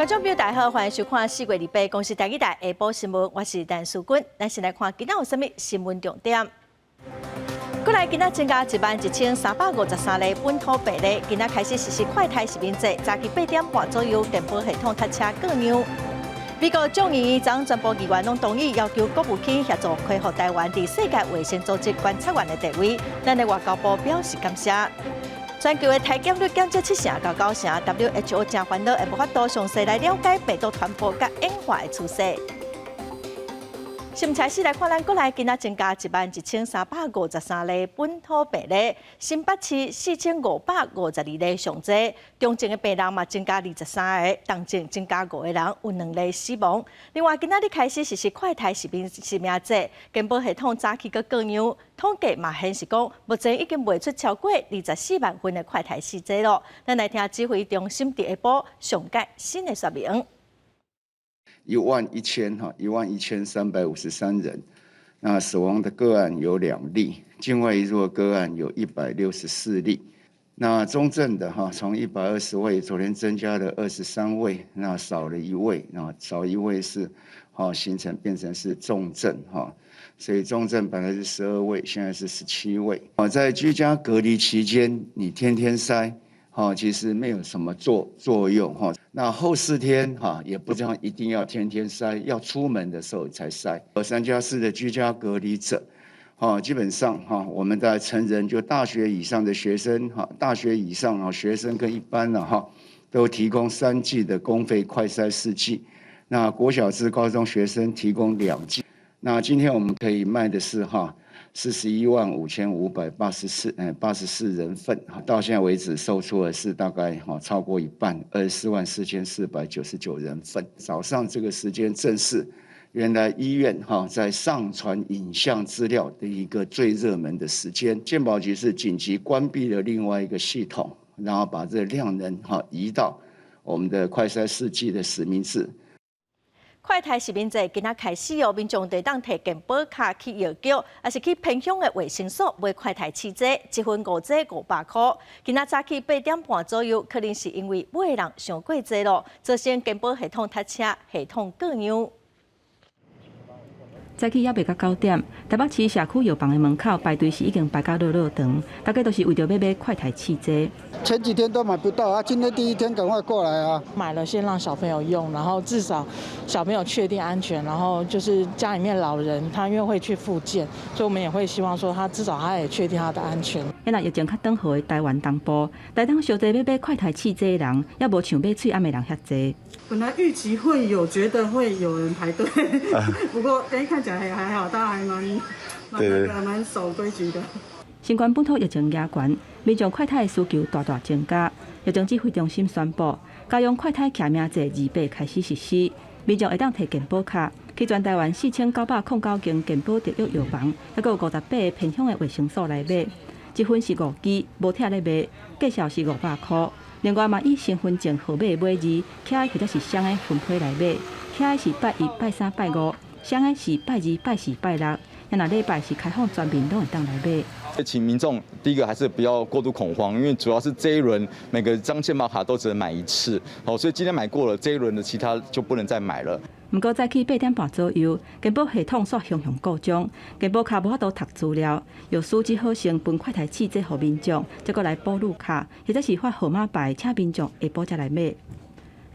观众朋友，大家好，欢迎收看4月28公司台语台下晡新闻，我是陈淑君。咱先来看今仔有啥物新闻重点。过来，今仔增加11353例本土病例，今仔开始实施快筛实名制，早起8点半左右，健保系统塞车各样。美国众议院将全部议员拢同意，要求国务卿协助恢复台湾伫世界卫生组织观察员的地位，咱的外交部表示感谢。全球的体检率减少7成到9成 ，WHO 正烦恼，也无法度详细来了解病毒传播甲演化的趋势。新闻开始来看，咱国内今仔增加11353例本土病例，新北市4552例上济，重症的病人嘛增加23个，重症增加5个人，有2例死亡。另外，今仔日开始实施快筛实名制，健保系统早起阁各样，统计嘛显示讲，目前已经卖出超过24万份的快筛试剂咯。咱来听指挥中心伫下晡上届新的说明。11353人，那死亡的个案有2例，境外移入的个案有164例。那中症的从120位，昨天增加了23位，那少了1位，那少1位是变成是重症所以重症本来是12位，现在是17位。在居家隔离期间，你天天筛。其实没有什么作用那后4天也不这样，一定要天天筛，要出门的时候才筛。3+4的居家隔离者，基本上我们的成人就大学以上的学生大学以上学生跟一般都提供3剂的公费快筛试剂。那国小至高中学生提供2剂。那今天我们可以卖的是415584人份，到现在为止售出的是大概超过一半，244499人份。早上这个时间正是原来医院在上传影像资料的一个最热门的时间。健保局是紧急关闭了另外一个系统，然后把这量能移到我们的快筛试剂的实名制。快筛实名制今仔开始哦，民众得当摕健保卡去药局，还是去偏乡的卫生所买快筛试剂，一份5剂500块。今仔早起8点半左右，可能是因为买的人上过济咯，造成健保系统塞车，系统各样。早起还未到9点，台北市社区药房的门口排队是已经排到落长，大家都是为着要买快筛试剂。前几天都买不到今天第1天赶快过来啊！买了先让小朋友用，然后至少小朋友确定安全，然后就是家里面老人他因为会去复健，所以我们也会希望说他至少他也确定他的安全。那疫情较短好的台湾东部，台东小济要买快筛试剂的人，也无像买喙暗的人遐济。本来预期会有，觉得会有人排队，不过看起来还好，大家还蛮守规矩的。新冠本土疫情压悬，民众快筛的需求大大增加。疫情指挥中心宣布，家用快筛骑名制28开始实施，民众会当摕健保卡去全台湾4909间健保特约药房，还有58个偏乡的卫生所来买。一份是5支，无拆咧卖，价销是500块。另外嘛，以身份证号码买字，起或者是双的分批来买，起是拜1、拜3、拜5，双的是拜2、拜4、拜6。那礼拜是开放全民都会当来买。请民众第一个还是不要过度恐慌，因为主要是这一轮每个张健保卡都只能买1次，所以今天买过了，这一轮的其他就不能再买了。不过早起8点半左右，健保系统煞熊熊故障，健保卡无法度读资料，药师只好先分快筛试剂给民众，再过来补入卡，或者是发号码牌，请民众下晡才来买。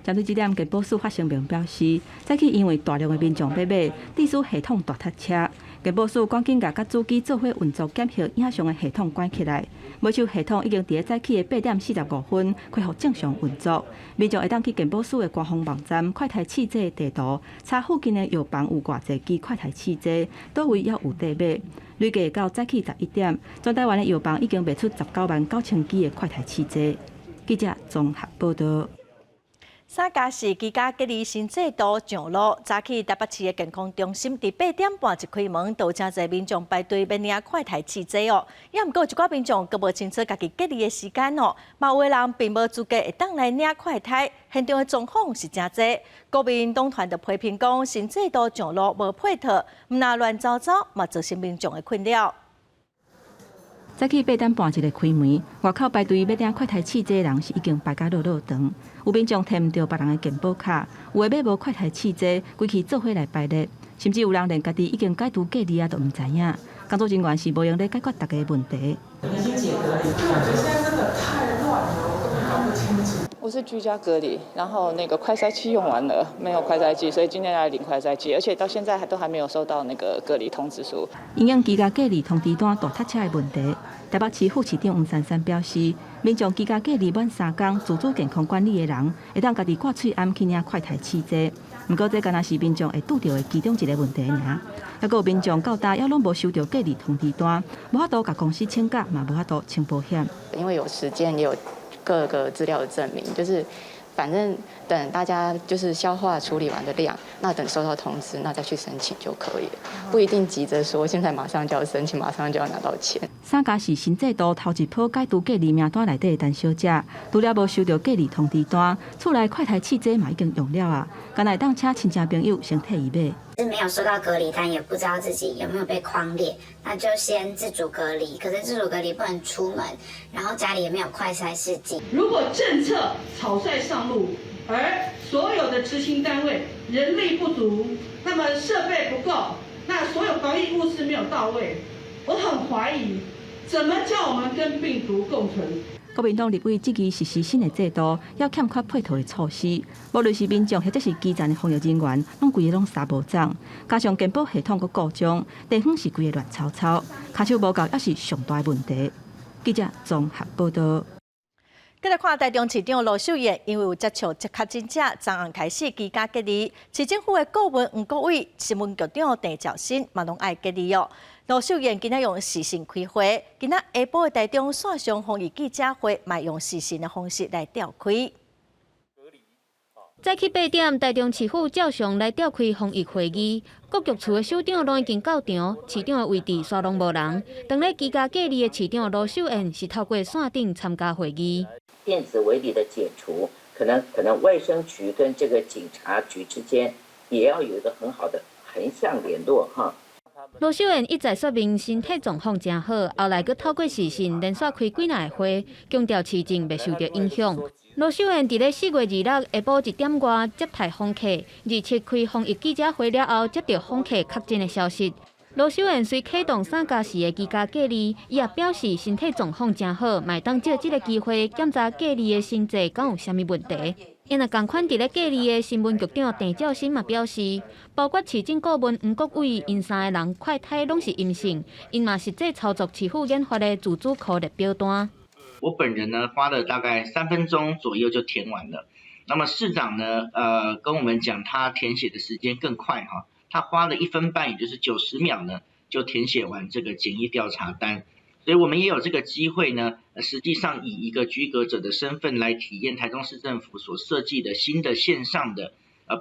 针对这点，健保署发声明表示，早起因为大量的民众要买，致使系统大塞车。健保署赶紧甲主机做伙运作检核影像的系统关起来，每手系统已经伫早起的8点45分恢复正常运作。民众会当去健保署的官方网站快筛试剂地图，查附近的药房有偌济支快筛试剂，倒位要有得买。累计到早起11点，全台湾的药房已经卖出199000支的快筛试剂。记者综合报道。三加四居家隔离新制度上路，早起台北市的健康中心伫8点半一开门，都有真侪民众排队要领快筛试剂哦。也毋过有一寡民众阁无清楚家己隔离的时间哦，嘛有的人并无资格会当来领快筛，现场的状况是真侪。国民党团就批评讲，新制度上路无配套，毋若乱糟糟，嘛造成民众的困扰。早起8点半一个开门，外口排队要领快台试剂的人是已经排甲落长。有民众摕唔到别人的健保卡，有的买无快台试剂，规气做伙来排列，甚至有人连家己已经解除隔离啊都唔知影。工作人员是无用咧解决大家问题。已经解隔离，我觉得现在真的太乱了，我根本搞不清楚。我是居家隔离，然后那个快筛器用完了，没有快筛剂，所以今天来领快筛剂，而且到现在都还没有收到那个隔离通知书。因应居家隔离通知单大塞车的问题，台北市副市长黄珊珊表示，民众居家隔离满3天，自主健康管理的人会当家己挂喙安去领快台试剂。不过这敢若是民众会拄到的其中一个问题尔。还有民众到大还拢无收到隔离通知单，无法度甲公司请假，嘛无法度请保险。因为有时间，也有各个资料的证明，就是反正等大家就是消化处理完的量，那等收到通知，那再去申请就可以了，不一定急着说现在马上就要申请，马上就要拿到钱。三家是新制度头一波解除隔离名单内底的单小姐，除了无收到隔离通知单，厝内快台试剂嘛已经用了啊，敢来当请亲戚朋友先替伊买。是没有收到隔离单，也不知道自己有没有被匡列，那就先自主隔离。可是自主隔离不能出门，然后家里也没有快筛试剂。如果政策草率上路，而所有的执行单位人力不足，那么设备不够，那所有防疫物资没有到位，我很怀疑，怎么叫我们跟病毒共存？国民党立委积极实施新的制度，要欠缺配套的措施，无论是民众或者是基层的防疫人员，拢规个拢三无涨，加上健保系统佫故障，地方是规个乱糟糟，骹手无够也是上大问题。记者综合报道。再来看台中市长罗秀燕，因为有接触确诊者，昨暗开始居家隔离。市政府的顾问黄国伟、新闻局长郑兆新嘛拢爱隔离哦。罗秀燕今仔用视讯开会，今仔下晡的台中线上防疫记者会，嘛用视讯的方式来召开。早起8点，台中市府照常来召开防疫会议，各局处的首长拢已经到场，市长的位置煞拢无人。当咧居家隔离的市长罗秀燕是透过线顶参加会议。电子围篱的解除，可能卫生局跟这个警察局之间也要有一个很好的横向联络哈。罗秀燕一再说明身体状况真好，后来佫透过视讯连续开几下会，强调市政未受到影响。罗秀燕伫咧4月26下晡1点外接待访客，27开防疫记者会了后，接到访客确诊的消息。罗秀燕虽启动3加4的居家隔离，伊也表示身体状况真好，卖当借这个机会检查隔离的心迹敢有啥物问题。因也同款伫咧隔离的新闻局长郑兆新嘛表示，包括市政顾问黄国伟因3个人快筛拢是阴性，因嘛实际操作市府研发的自主可列表单。我本人呢花了大概3分钟左右就填完了。那么市长呢，跟我们讲他填写的时间更快哈。他花了1分半，也就是90秒呢，就填写完这个检疫调查单。所以我们也有这个机会呢，实际上以一个居隔者的身份来体验台中市政府所设计的新的线上的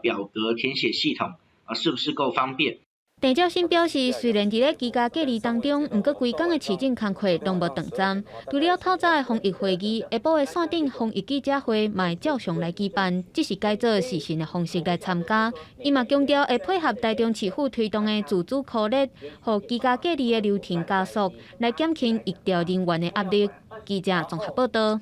表格填写系统是不是够方便？郑兆新表示，虽然伫咧居家隔离当中，不过规工的市政工作拢无断暂。除了透早的防疫会议，下晡的线顶防疫记者会嘛会照常来举办，只是改做视讯的方式来参加。伊嘛强调会配合台中市府推动的自主可列，互居家隔离的流程加速，来减轻疫调人员的压力。记者综合报道。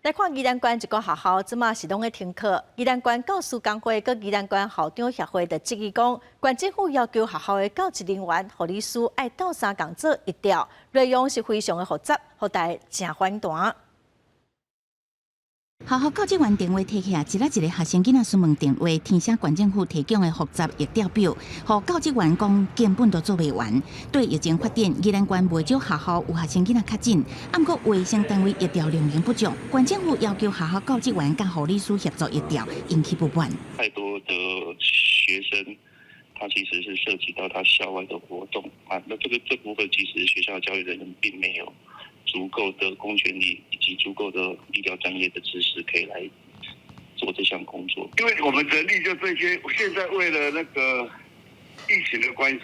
来看宜兰县一个学校，即马是拢在停课。宜兰县教师工会佮宜兰县校长协会的质疑讲，县政府要求学校的教职人员、护理师爱斗相共做一调，内容是非常的复杂，互大家真反弹。学校教职员电话摕起来，一个学生囡仔询问电话，填写县政府提供的复杂疫调表，互教职员讲根本都做袂完。对疫情发展，宜兰县袂少学校有学生囡仔确诊，不过卫生单位疫调量能不足，县政府要求学校教职员甲护理师协助疫调，引起不满。太多的学生，他其实是涉及到他校外的活动啊，那这部分其实学校的教育人员并没有足够的公权力以及足够的医疗专业的知识可以来做这项工作。因为我们人力就这些，现在为了那个疫情的关系，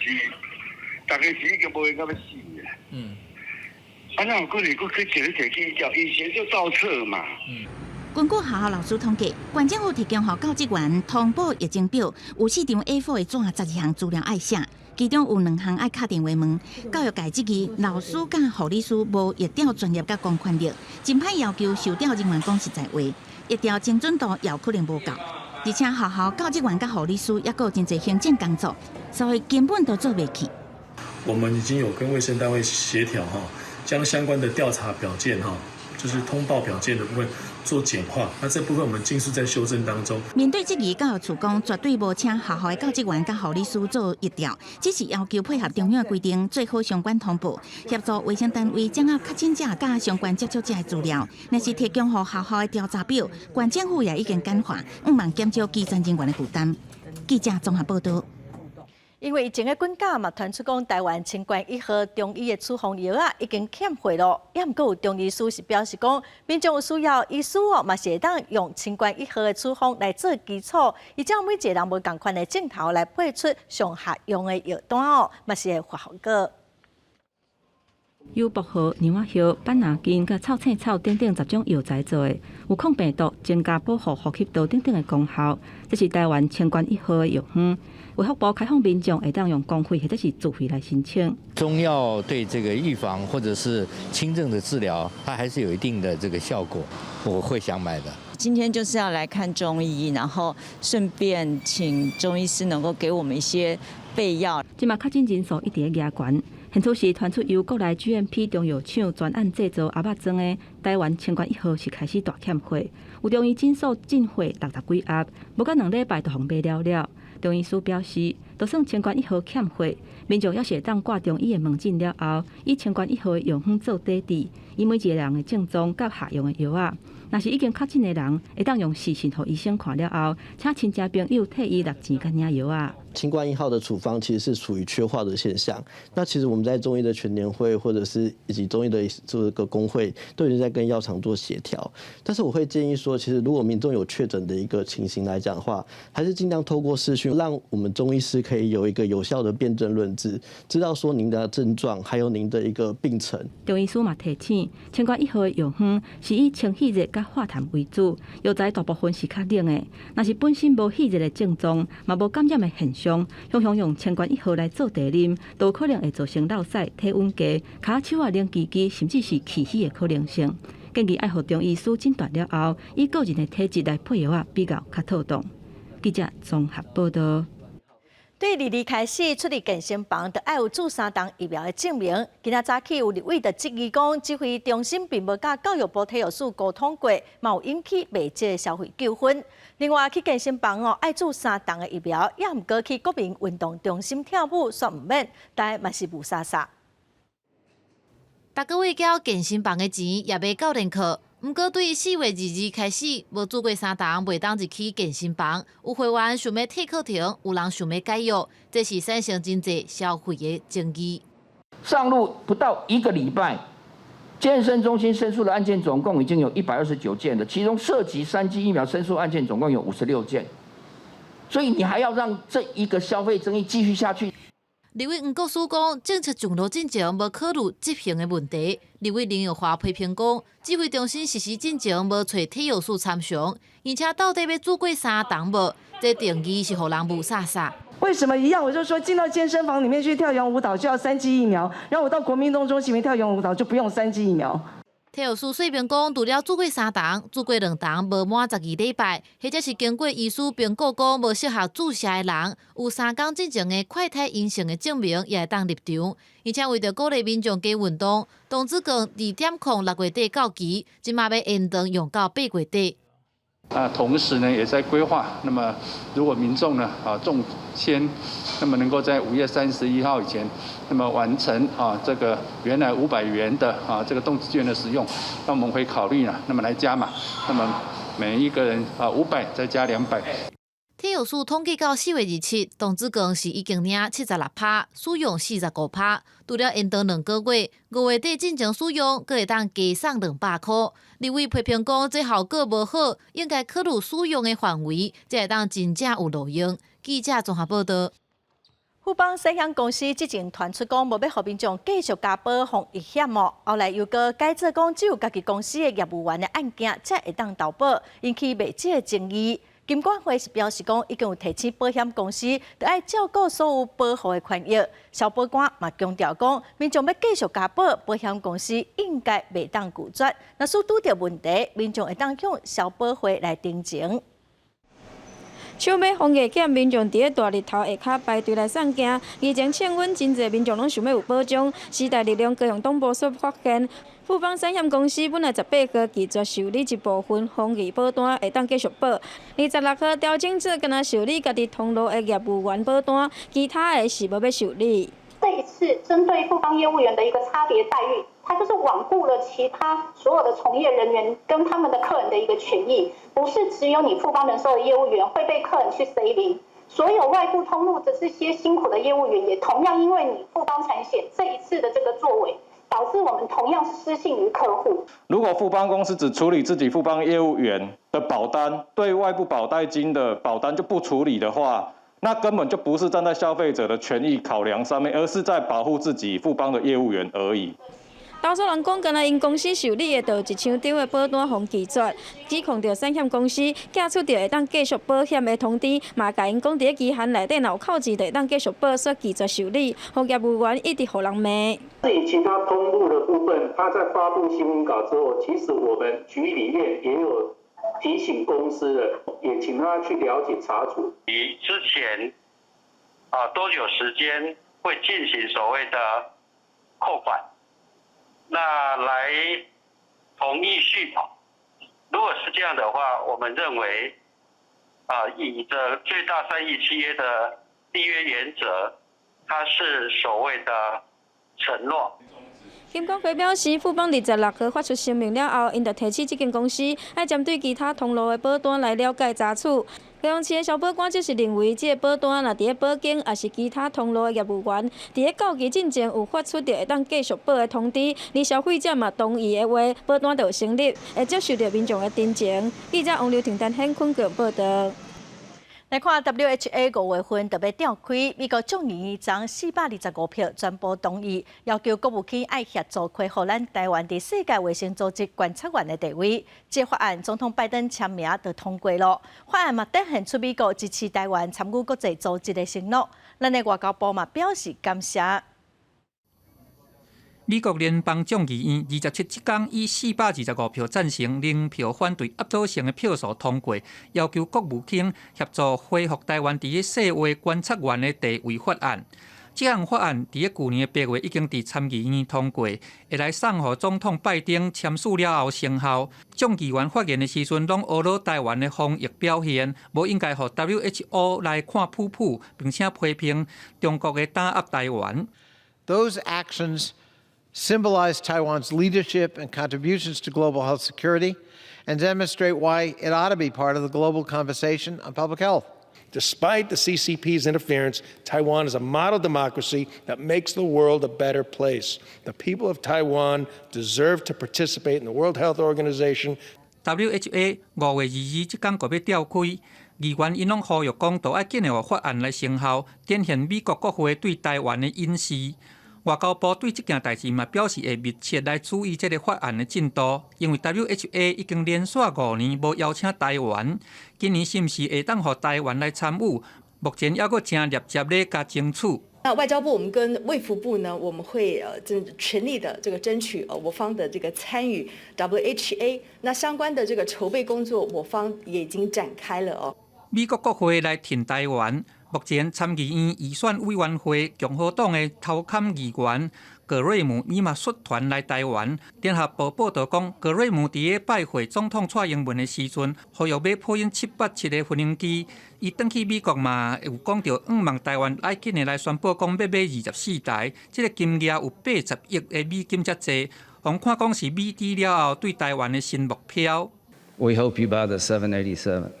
大概是已经无人那么死的。那我过去去摕去医疗，以前就造册嘛。根据学校老师统计，县政府提供予教职员通报疫情表，有4张 A4 的纸，12项资料爱写，其中有2项爱敲电话问。教育界质疑老师甲护理师无一调专业甲公权力，真歹要求受调人员讲实在话，一调精准度也可能无够。而且学校教职员甲护理师也有真侪行政工作，所以根本都做袂起。我们已经有跟卫生单位协调将相关的调查表件就是通报表件的部分做简化，那这部分我们尽速在修正当中。面对质疑，教育处讲绝对无请学校的教职员甲护理师做一调，只是要求配合中央的规定，做好相关通报，协助卫生单位掌握确诊者甲相关接触者的资料。若是提供予学校的调查表，县政府也已经简化，毋望减少基层人员的负担。记者综合报道。因为疫情的滚价嘛，传出讲台湾清冠1号中医的处方药已经欠货了。也毋过有中医师是表示讲，民众有需要，医师嘛是会当用清冠1号的处方来做基础，依照每一个人无同款的镜头来配出上合用的药单嘛是会发效果。由薄荷、牛仔叶、板蓝根、甲臭青草等10种药材做的，有抗病毒、增加保护呼吸道等的功效。这是台湾清冠1号的药方。卫福部开放民众会当用公费或者是自费来申请。中药对这个预防或者是轻症的治疗，它还是有一定的这个效果，我会想买的。今天就是要来看中医，然后顺便请中医师能够给我们一些备药。今嘛确诊人数一直在压悬，现初时传出由国内 GMP 中药厂专案制造鸭肉装的台湾清冠1号是开始大欠货，有中医诊所进货60几盒，无到2礼拜就红卖了。中医师表示，就算清冠1号欠货，民众也是会当挂中医的门诊了后，以清冠1号的用法做底底，以每一个人的症状甲下用的药啊。若是已经确诊的人，会当用视讯予医生看了后，请亲戚朋友替伊拿钱甲领药啊。清冠1号的处方其实是处于缺话的现象。那其实我们在中医的全年会或者是以及中医的这个工会都已经在跟药厂做协调。但是我会建议说，其实如果民众有确诊的一个情形来讲的话，还是尽量透过视讯，让我们中医师可以有一个有效的辨证论治，知道说您的症状还有您的一个病程。中医师嘛提醒，清冠1号的药方是以清气热甲化痰为主，药材大部分是较冷的。若是本身无气热的症状，嘛无感染的现象，常常用清冠1号来做茶啉，都可能会造成落屎、体温低、骹手啊冷叽叽，甚至是气虚的可能性。建议爱互中医师诊断了后，以个人的体质来配药啊，比较较妥当。记者综合报道。对2日开始出入健身房，就要有注3档疫苗的证明。今仔早起有立委就质疑讲，指挥中心并无甲教育部体育署沟通过，嘛有引起未接的消费纠纷。另外去健身房爱注3档的疫苗，也毋过去国民运动中心跳舞煞毋免，但嘛是无啥啥。逐个月交健身房的钱也袂够连课。毋过，对4月2日开始，无做过3档袂当入去健身房，有会员想要退课程，有人想要解约，这是产生真侪消费的争议。上路不到1个礼拜，健身中心申诉的案件总共已经有129件了，其中涉及3剂疫苗申诉案件总共有56件，所以你还要让这一个消费争议继续下去？立委黄国书讲，政策上路进前无考虑执行的问题。立委林友华批评讲，指挥中心实施进前无找体育署参详，而且到底要做过3档无？这定义是互人无啥啥。为什么一样？我就说进到健身房里面去跳仰舞蹈就要3剂疫苗，然后我到国民运动中心里面跳仰舞蹈就不用3剂疫苗。体育署说明讲，除了做过3档，做过2档无满12礼拜，或者是经过医师评估讲无适合注射的人，有3天之前的快筛阴性的证明，也会当入场。而且为着鼓励民众加运动，童子功2点控6月底到期，今嘛要延长用到8月底。同时呢，也在规划。那么，如果民众呢中签，那么能够在5月31号以前，那么完成这个原来500元的这个动资券的使用，那我们会考虑呢，那么来加码，那么每一个人500再加200。体育署统计到4月27日，童子功是已经领76%，使用45%。除了延长2个月，5月底进前使用，阁会当加送200块。立委批评讲，这效果无好，应该考虑使用的范围，才会当真正有路用。记者综合报道。富邦生险公司之前传出讲，无要互民众继续加保防疫险哦，后来又搁改做讲，只有家己公司的业务员的案件才会当投保，引起媒体的争议。金管会是表示讲，已经有提醒保险公司，得爱照顾所有保护的权益。小保官嘛强调讲，民众要继续加保，保险公司应该袂当拒绝。若是拄着问题，民众会当向消保会来申请。抢买防疫险，民众伫咧大日头下骹排队来送件。疫情千阮真侪民众拢想要有保障。时代力量高雄党部所发现，富邦生险公司本来18号拒绝受理一部分防疫保单，会当继续保。26号调整至敢若受理家己通路的业务员保单，其他的是无要受理。这一次针对富邦业务员的一个差别待遇，它就是罔顾了其他所有的从业人员跟他们的客人的一个权益，不是只有你富邦人寿的业务员会被客人去 C 零，所有外部通路的这些辛苦的业务员也同样因为你富邦产险这一次的这个作为，导致我们同样是失信于客户。如果富邦公司只处理自己富邦业务员的保单，对外部保代金的保单就不处理的话，那根本就不是站在消费者的权益考量上面，而是在保护自己富邦的业务员而已。多数人讲，敢若因公司受理的，就一箱张的保单互拒绝，指控着生险公司寄出着会当继续保险的通知，嘛甲因讲伫咧期限内底若有扣钱，就会当继续保，所拒绝受理，互业务员一直互人骂。至于其他通路的部分，他在发布新闻稿之后，其实我们局里面也有提醒公司的，也请他去了解查处。你之前多久时间会进行所谓的扣款？那来同意续保。如果是这样的话，我们认为，以着最大善意契约的缔约原则，它是所谓的承诺。金管会表示，富邦26号发出声明了后，因就提起这间公司要针对其他通路的保单来了解查处。高雄市的小保官就是认为，这个保单若伫咧保险，也是其他通路的业务员，伫咧到期之前有发出着会当继续保的通知，而消费者嘛同意的话，保单就有成立，会接受到民众的真情。记者王刘婷、陈显坤报道。来看 WHA 5月份特别召开，美国众议院将425票全部同意，要求国务卿爱协助恢复咱台湾伫世界卫生组织观察员的地位。这法案总统拜登签名就通过了。法案嘛展现出美国支持台湾参与国际组织的承诺。咱的外交部嘛表示感谢。美国联邦众议院27天以425票赞成、0票反对压倒性的票数通过，要求国务卿协助恢复台湾伫世卫观察员的地位法案。这项法案伫去年8月已经伫参议院通过，会来送予总统拜登签署了后生效。众议员发言的时阵，拢学了台湾的防疫表现，无应该予 WHO 来看普普，并且批评中国的打压台湾。Those actions symbolize Taiwan's leadership and contributions to global health security and demonstrate why it ought to be part of the global conversation on public health. Despite the CCP's interference, Taiwan is a model democracy that makes the world a better place. The people of Taiwan deserve to participate in the World Health Organization. WHA 5月22即天个要召开，议员因拢呼吁讲，都要紧的法案来生效，展现美国国会对台湾的隐视。外交部对这件代志嘛表示会密切来注意这个法案的进度，因为 WHA 已经连续5年无邀请台湾，今年是不是会当予台湾来参与？目前还阁正立接咧加争取。那外交部我们跟卫福部呢，我们会全力的争取我方的参与 WHA， 那相关的筹备工作，我方也已经展开了哦。美国国会来挺台湾。目前参议院预算委员会共和党的头坎议员葛瑞姆伊嘛率团来台湾。联合报报道讲，葛瑞姆伫咧拜会总统蔡英文的时阵，呼吁要配因787的无人机。伊转去美国嘛，有讲到望台湾爱紧的来宣布讲要买24台，这个金额有80亿的美金才济。红看讲是美低了后对台湾的新目标。We hope you buy the 787.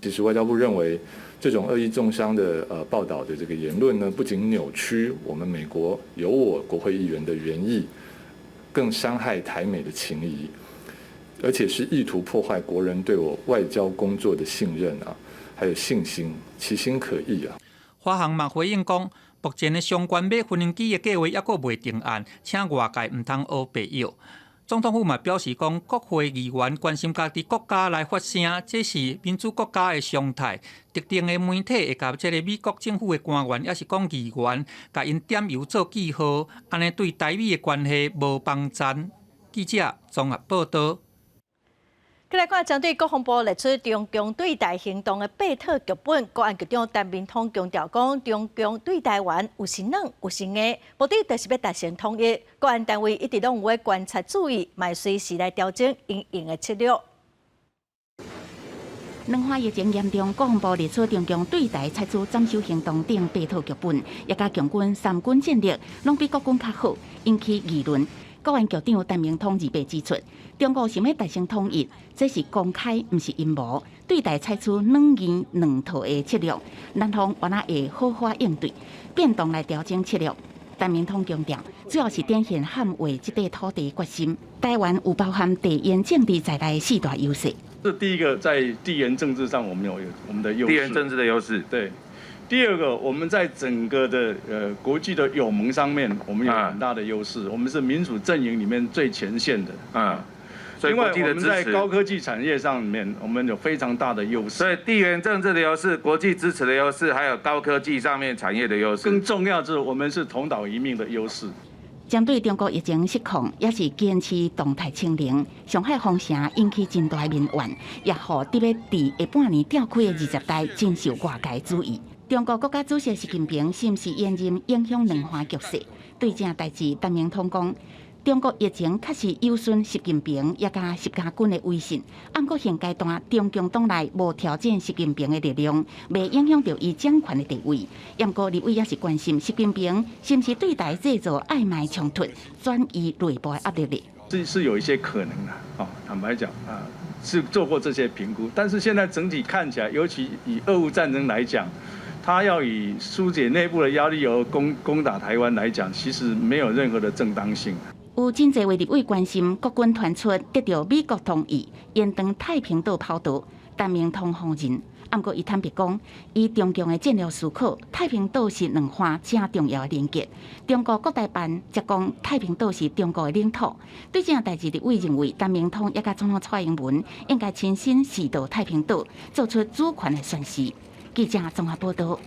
其实外交部认为，这种恶意中伤的报道的这个言论呢，不仅扭曲我们美国有我国会议员的原意，更伤害台美的情谊，而且是意图破坏国人对我外交工作的信任啊，还有信心，其心可疑啊。华航嘛回应讲，目前的相关买无人机的计划还阁未定案，请外界唔通乌白药。总统府嘛表示讲，国会议员关心家己国家来发声，这是民主国家的常态。特定的媒体会甲这个美国政府的官员，也是讲议员，甲因点油做记号，安尼对台美的关系无帮赞。记者综合报道。再来看，针对国防部列出中共对台行动的备讨剧本，国安局长陈明通强调讲，中共对台湾有时软有时硬，目的就是要达成统一。国安单位一直拢有在观察注意，卖随时来调整应用的策略。两化疫情严重，国防部列出中共对台采取斩首行动等备讨剧本，也甲强军三军战力拢比国军较好，引起议论。国安局长陈明通2指出，中国想要达成统一，这是公开，不是阴谋。对台采取两言两套的策略，咱方原来会好好应对，变动来调整策略。陈明通强调，主要是展现捍卫这块土地决心。台湾有包含地缘政治在内4大优势。这第一个，在地缘政治上我们有我们的优势，地缘政治的优势。对。第二个，我们在整个的国际的友盟上面，我们有很大的优势，我们是民主阵营里面最前线的。所以国际的支持，因为我们在高科技产业上面，我们有非常大的优势。所以地缘政治的优势、国际支持的优势，还有高科技上面产业的优势。更重要的是，我们是同岛一命的优势。针对中国疫情失控，也是坚持动态清零，上海封城引起真大民怨，也互特别伫下半年召开的20大真受外界注意。中国国家主席习近平是毋是延任影响两岸局势？对这代志，陈明通讲，中国疫情确实有损习近平也甲习家军的威信。按过现阶段，中共党内无挑战习近平的力量，未影响到伊掌权的地位。不过，立委也是关心习近平是毋是对台制造暧昧冲突，转移内部的压力力。是有一些可能的，坦白讲是做过这些评估，但是现在整体看起来，尤其以俄乌战争来讲。他要以疏解内部的压力而攻打台湾来讲，其实没有任何的正当性。有真侪立委关心国军团出得到美国同意，延长太平岛跑道，陈明通否认。不过，伊坦白讲，以中共的战略思考，太平岛是两岸正重要的连结。中国国台办则讲，太平岛是中国的领土。对这样代志，立委认为，陈明通也甲总统蔡英文应该亲身视导太平岛，做出主权的宣示。记者综合报道。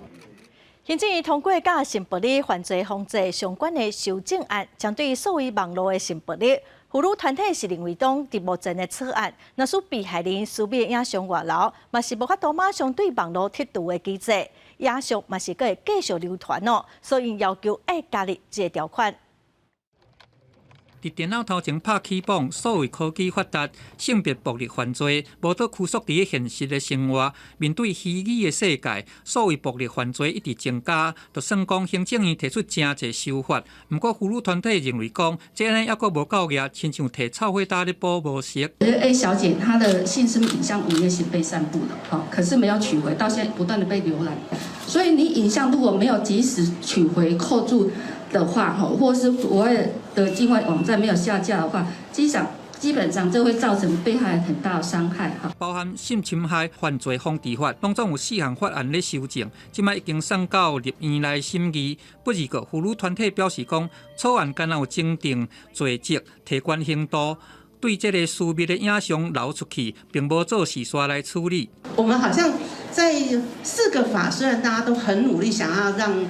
行政院通过甲性暴力犯罪防治相关的修正案，将对所谓网络的性暴力，妇女团体是认为讲，伫目前的草案，若属被害人私密影像外流，嘛是无法度马上对网络剔除的机制，影像嘛是会继续流传哦，所以要求要加入这个条款。伫电脑头前拍起绑，所谓科技发达，性别暴力犯罪无得拘束伫现实的生活。面对虚拟的世界，所谓暴力犯罪一直增加。就算讲行政院提出真侪修法，不过妇女团体认为讲，这样还阁无够额，亲像摕臭火打咧补模式。A 小姐她的性私密影像午夜是被散布的，好，可是没有取回，到现在不断的被浏览。所以你影像如果没有及时取回扣住的话，或是国外的境外网站没有下架的话，基本上这会造成被害人很大的伤害。包含性侵害犯罪防治法，拢总有4项法案咧修正，即摆已经送到立院来审议。不过，妇女团体表示讲，草案敢若有增订罪责、提悬刑度。对这个私密的影像流出去，并无做洗刷来处理。我们好像在4个法，虽然大家都很努力想要让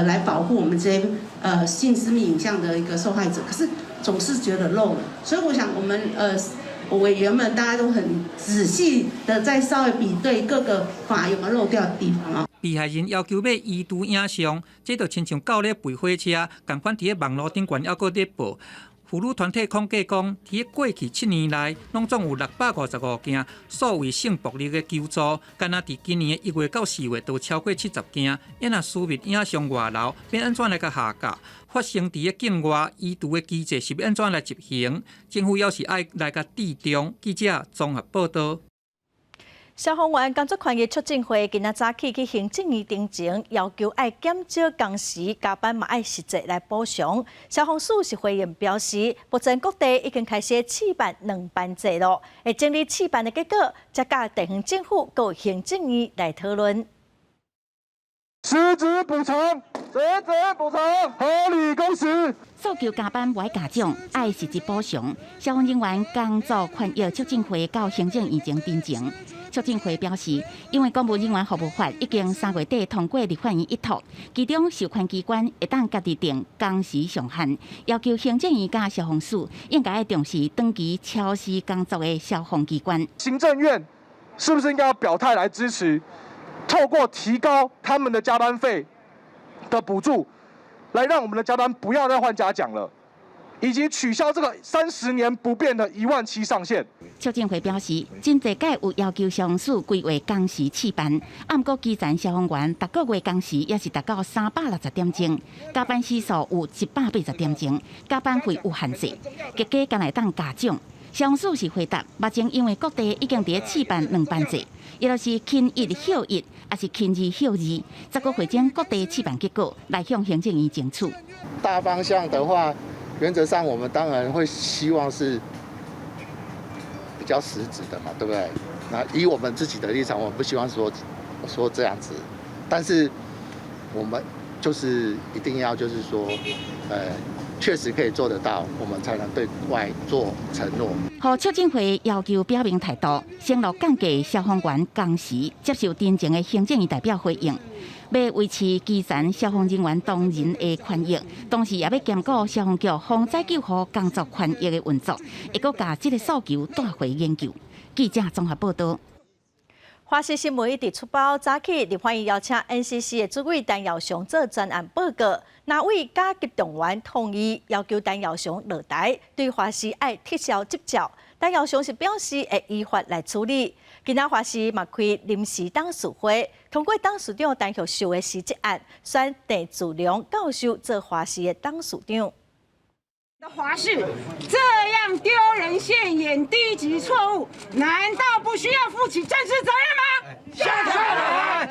来保护我们这些性私密影像的一个受害者，可是总是觉得漏了。所以我想我们委员们大家都很仔细的再稍微比对各个法有没有漏掉的地方啊。被害人要求要移除影像，这就亲像到咧陪火车，共款伫咧网络顶悬还阁咧报。妇女团体统计讲，伫过去7年内，拢总有655件所谓性暴力的求助，敢若伫今年的1月到4月，都超过70件。若私密影像外流，要安怎来甲下架？发生伫境外移除的机制是要安怎来执行？政府要是爱来甲制定。记者综合报道。消防员工作权益促进会今仔早起去行政院顶前，要求爱减少工时、加班嘛爱实际来补偿。消防署是回应表示，目前各地已经开始试办2班制咯，会整理试办的结果，再甲地方政府和行政院来讨论。实质补偿，合理工时。诉求加班不爱加奖，爱实质补偿。消防人员工作权益促进会到行政院前陈情。促进会表示，因为公务人员服务法已经3月底通过立法院一读，其中授权机关会当家己定工时上限，要求行政院甲消防署应该重视长期超时工作的消防机关。行政院是不是应该要表态来支持，透过提高他们的加班费的补助，来让我们的加班不要再换嘉奖了？以及取消这个30年不变的17000上限。促进会表示，真侪届有要求消防署规划工时次班，不过基层消防员逐个月工时也是达到360点钟，加班时数有180点钟，加班费有限制，结果敢来当加奖。消防署是回答，目前因为各地已经伫次班2班制，也就是勤1休1，也是勤2休2，再个会将各地次班结果来向行政院争取。大方向的话，原则上我们当然会希望是比较实质的嘛，对不对？那以我们自己的立场，我们不希望说这样子，但是我们就是一定要就是说，确实可以做得到，我们才能对外做承诺。和促进会要求表明态度，承诺降低消防员工时，接受真正的行政院代表回应。要维持基层消防人员同仁的权益，同时也要兼顾消防局防灾救护工作权益的运作，会阁把这个诉求带回研究。记者综合报道。华视新闻一直出报，早起立法院邀请 NCC 的主委陈耀雄做专案报告，哪位甲级动员同意要求陈耀雄落台，对华视爱撤销执照。陈耀雄是表示会依法来处理。今仔华视嘛开临时董事会，通过董事长陈玉秀的辞职案，选郑志良教授做华视的董事长。华视这样丢人现眼、低级错误，难道不需要负起政治责任吗？下台！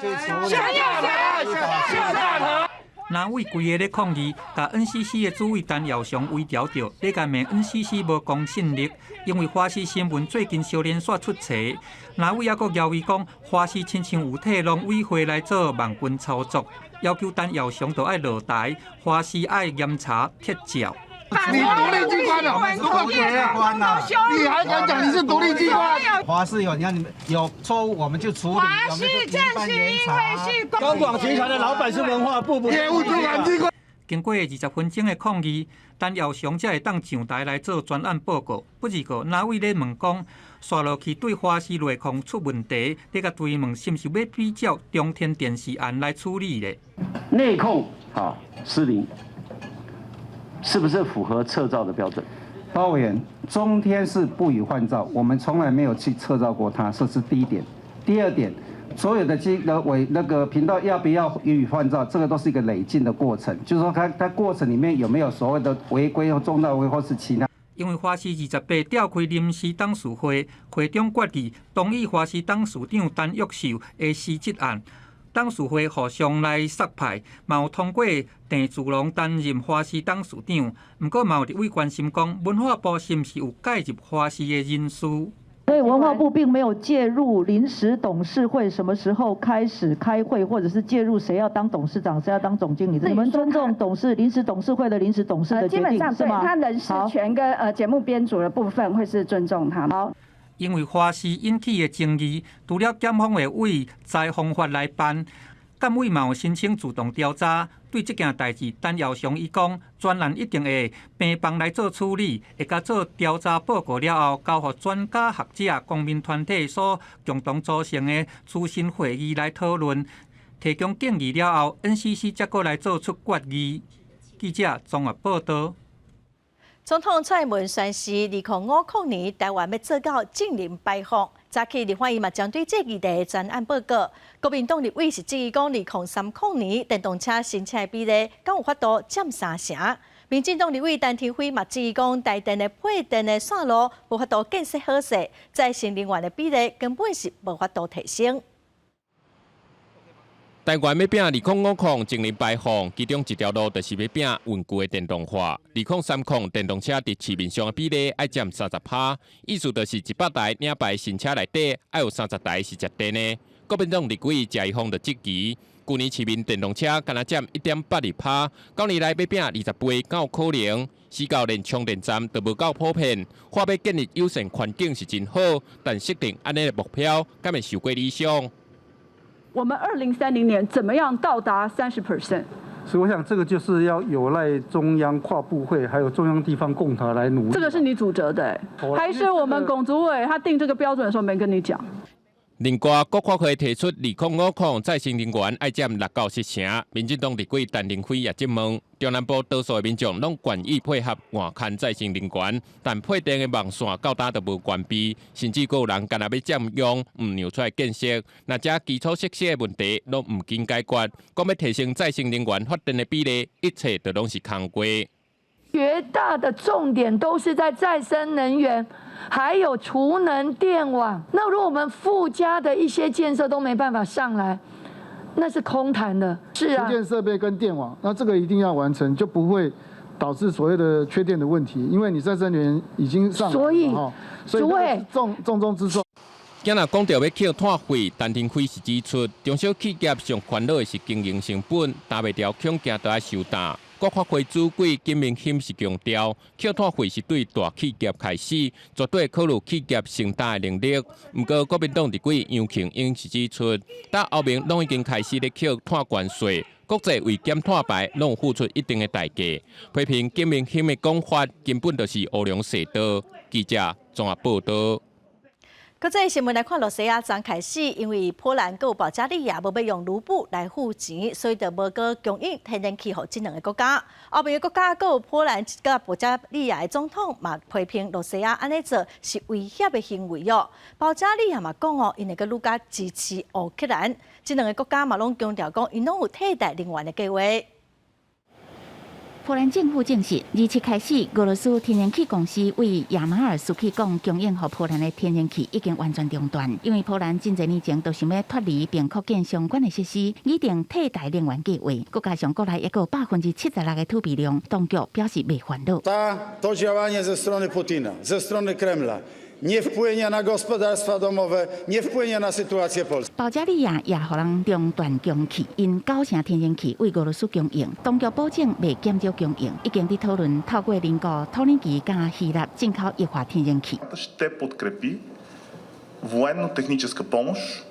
下台！哪位规个咧抗议，甲 NCC 的主委陈耀雄微调着，咧干骂 NCC 无公信力，因为华视新闻最近小连续出册，哪位也阁谣伊讲华视亲像有替农委会来做网军操作，要求陈耀雄就爱落台，华视爱严查撤照。你独立机关的，如果你还敢讲你是独立机关？华视有，你看你们有错误，我们就处理。华视正是因为是高广集团的老板是文化部业务主管机关。经过20分钟的抗议，陈耀雄才会当上台来做专案报告。不二个哪位咧问讲，刷落去对华视内控出问题，咧甲追问是毋是要比照中天电视案来处理咧？内控失灵。是不是符合撤照的标准？包委员，中天是不予换照，我们从来没有去撤照过它，这是第一点。第二点，所有的那个频道要不要予以换照，这个都是一个累进的过程，就是说它过程里面有没有所谓的违规或重大违规或是其他。因为华视28召开临时董事会，会中决议同意华视董事长陈玉秀的辞职案。董事会互相来杀派，嘛有通过郑志龙担任华视董事长。不过，嘛有立委关心讲，文化部是毋是有介入华视的人事？所以文化部并没有介入临时董事会什么时候开始开会，或者是介入谁要当董事长，谁要当总经理。你们尊重临时董事会的临时董事的决定，基本上是吗？他人事权跟节目编组的部分会是尊重他们。因为华视引起的争议，除了检方会为裁缝法来办，监委嘛有申请自动调查。对这件代志，陈耀雄伊讲，专案一定会平放来做处理，会甲做调查报告了后，交予专家学者、公民团体所共同组成的咨询会议来讨论，提供建议了后 ，NCC 才过来做出决议。记者综合报道。总统蔡英文宣示，2050年台湾要做到净零排放。早起立法院嘛针对这议题专案报告，国民党立委是质疑讲，2030年电动车新车的比例敢有法度占3成。民进党立委陈天辉嘛质疑讲，台电的配电的线路无法度建设好势，再生能源的比例根本是无法度提升。台湾要拼2050净零排放，其中一条路就是要拼运具的电动化。2030电动车伫市面上的比例要占30%，意思就是100台领牌新车内底要有30台是接电的。国民党立委谢宜芳就质疑，去年市民电动车敢若占1.82%，今年来要拼20倍，敢有可能？死到连充电站都无够普遍，话要建立友善环境是真好，但设定安尼的目标，敢会受过理想？我们2030年怎么样到达30%？所以我想这个就是要有赖中央跨部会还有中央地方共同来努力。这个是你主责的，还是我们龚主委他定这个标准的时候没跟你讲？另外，国发会提出2050再生能源爱占6到7成，民进党立委陈玲辉也质问，中南部多数的民众拢愿意配合换看再生能源，但配电的网线到达都无关闭，甚至有人干那要占用，唔让出来建设，那这基础设施的问题拢唔经解决，讲要提升再生能源发电的比例，一切都拢是空话。绝大的重点都是在再生能源，还有储能电网。那如果我们附加的一些建设都没办法上来，那是空谈的。是啊，储电设备跟电网，那这个一定要完成，就不会导致所谓的缺电的问题。因为你再生能源已经上来了，所以主委重中之重。今日讲到要扣碳费，陈廷辉是指出，中小企业上烦恼的是经营成本，达袂掉恐惊都要受担。国发会主委金明谦是强调，扣碳费是对大企业开始，绝对考虑企业承担的能力。不过，国民党立委杨庆英是指出，到后面拢已经开始咧扣碳关税，国际为减碳排拢付出一定的代价。批评金明谦的讲法根本就是乌龙蛇道。记者综合报道。国际新闻来看，罗西亚昨开始，因为波兰佮保加利亚无要用卢布来付钱，所以就无个供应天然气给这两个国家。后面的国家佮波兰佮保加利亚的总统嘛批评罗西亚安尼做是威胁的行为哦。保加利亚嘛讲哦，因会佮愈加支持乌克兰，这两个国家嘛拢强调讲，因拢有替代能源的计划。波兰政府证实，27开始，俄罗斯天然气公司为亚马尔输气管供应予波兰的天然气已经完全中断，因为波兰真侪年前都想要脱离并扩建相关的设施，拟定替代能源计划。国加上国内也有76%的储备量，当局表示未烦恼。To działanie ze strony Putina, ze strony Kremla nie wpłynie na gospodarstwa domowe, nie wpłynie na sytuację Polski. 保加利亚也予人中断供气，因9成天然气为俄罗斯供应，当局保证未减少供应，已经伫讨论透过邻国土耳其加希腊进口液化天然气。Ще подкрепи военно-техническа помощ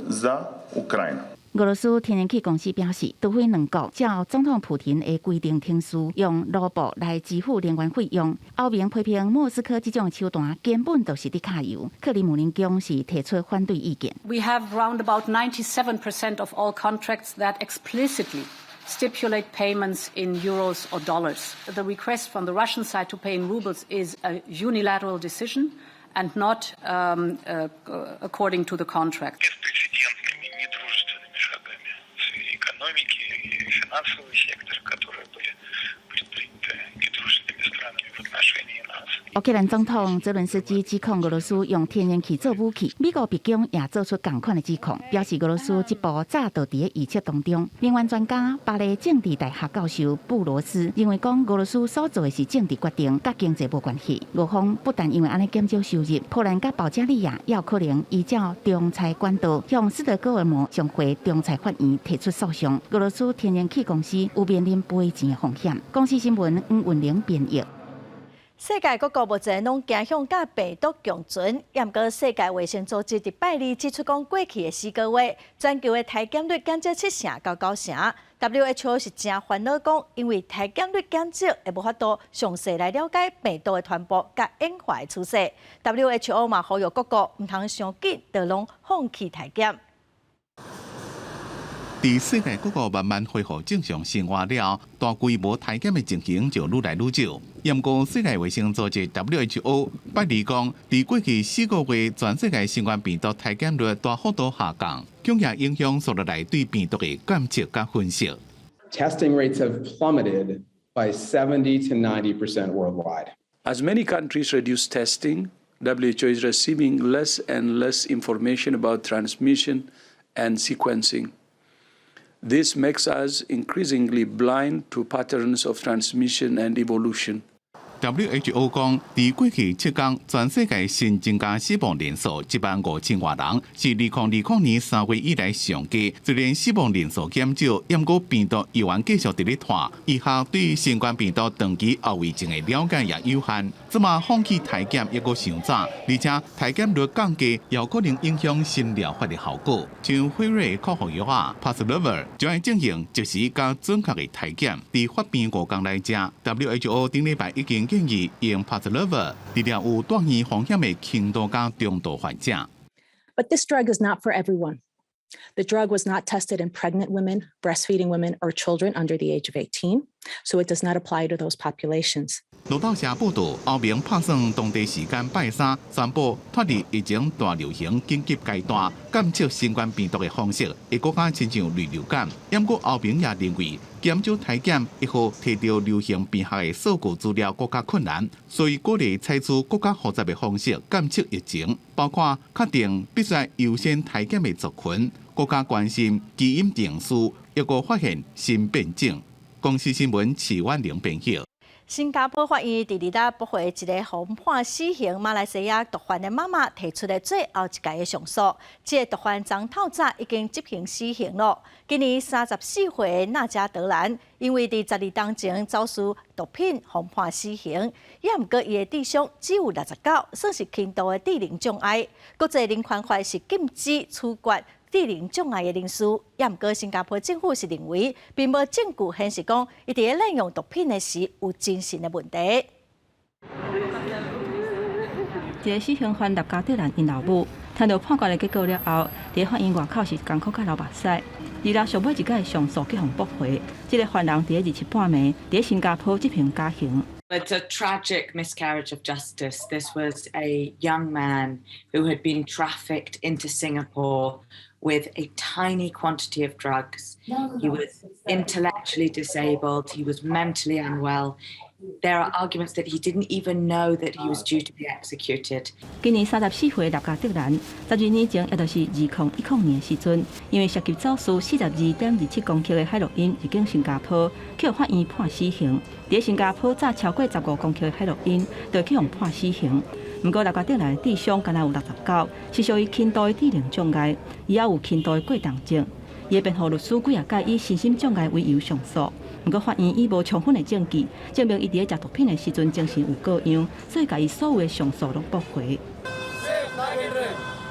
за Украина. 俄罗斯天然气公司表示，除非两国照总统普廷的规定听书，用卢布来支付能源费用，后面批评莫斯科这种手段根本就是伫揢油。克里姆林宫是提出反对意見。We have round about 97% of all contracts that explicitly stipulate payments in euros or dollars. The request from the Russian side to pay in rubles is a unilateral decision and not according to the contract. Финансовый сектор, которые были предприняты недружественными странами в отношении нас. 乌克兰总统泽伦斯基指控俄罗斯用天然气做武器，美国白宫也做出同款的指控，表示俄罗斯这步早就伫预测当中。能源专家、巴黎政治大学教授布罗斯认为，讲俄罗斯所做的是政治决定，甲经济无关系。俄方不但因为安尼减少收入，波兰甲保加利亚也有可能依照仲裁管道向斯德哥尔摩上会仲裁法院提出诉讼。俄罗斯天然气公司有面临赔钱的风险。公司新闻黄文玲编译。世界各国目前拢走向甲病毒共存，不过世界卫生组织伫拜二指出，讲过去的4个月，全球的体检率减少7成到9成。WHO 是真烦恼，讲因为体检率减少，会无法度详细来了解病毒的传播甲演化的趋势。WHO 嘛呼吁各国唔通伤紧，就拢放弃体检。在世界各国慢慢恢复正常生活了，大规模体检的情形就愈来愈少。不过，世界卫生组织 WHO 拜二讲，在过去4个月，全世界新冠病毒体检率大幅度下降，恐也影响所来对病毒的监测甲分析。Testing rates have plummeted by 70 to 90% worldwide. As many countries reduce testing, WHO is receiving less and less information about transmission and sequencing. This makes us increasingly blind to patterns of transmission and evolution. WHO 讲，伫过去7天，全世界新增加死亡人数15000多人，是2020年3月以来上低。虽然死亡人数减少，不过病毒依然继续伫咧传。以下对新冠病毒长期后遗症的了解也有限。即马放弃体检抑阁伤早，而且体检率降低，也有可能影响新疗法的效果。像辉瑞口服药啊 Paxlovid 将会进行及时加准确的体检，伫发病5天来食。WHO 顶礼拜已经建议用 Paxlovid 治疗有带源风险的轻度加中度患者。But this drug is not for everyone. The drug was not tested in pregnant women, breastfeeding women, or children under the age of 18, so it does not apply to those populations. 路透社报道，欧盟拍算当地时间拜三宣布脱离疫情大流行紧急阶段，监测新冠病毒的方式会更加亲像类流感。不过欧盟也认为，减少体检以后摕到流行病学的数据资料更加困难，所以鼓励采取更加复杂的方式监测疫情，包括确定必须优先体检的族群，更加关心基因定数，抑个发现新变种。公司新闻齐婉玲编辑。新加坡法院第二日驳回一个被判死刑马来西亚毒贩的妈妈提出的最后一届的上诉。这个毒贩昨透早已经执行死刑了。今年34岁的纳加德兰，因为伫12天前遭受毒品被判死刑，也毋过伊的智商只有69，算是轻度的智能障碍。国际人权法是禁止处决智能障碍的人士，也毋过新加坡政府是认为，并无证据显示讲伊伫咧滥用毒品的时有精神的问题。一个死刑犯纳加德兰因老母，听到判决的结果了后，伫法院外口是艰苦甲流目屎。二日上尾一届上诉去互驳回，这个犯人伫咧27半暝伫新加坡执行假刑。It's a tragic miscarriage of justice. This was a young man who had been trafficked into Singapore with a tiny quantity of drugs. He was intellectually disabled. He was mentally unwell. There are arguments that he didn't even know that he was due to be executed. 今年34岁的纳加德兰，12年前，也就是2010年的时阵，因为涉及走私42.27公克的海洛因入境新加坡，去互法院判死刑。伫新加坡炸超过15公克的海洛因，就去互判死刑。不过纳加德兰智商敢若有69，是属于轻度的智能障碍，伊也有轻度的过动症。伊的辩护律师几啊届以身心障碍为由上诉。不过法院以无充分的证据，证明伊伫咧食毒品的时阵精神有各样，所以甲伊所有的上诉拢驳回。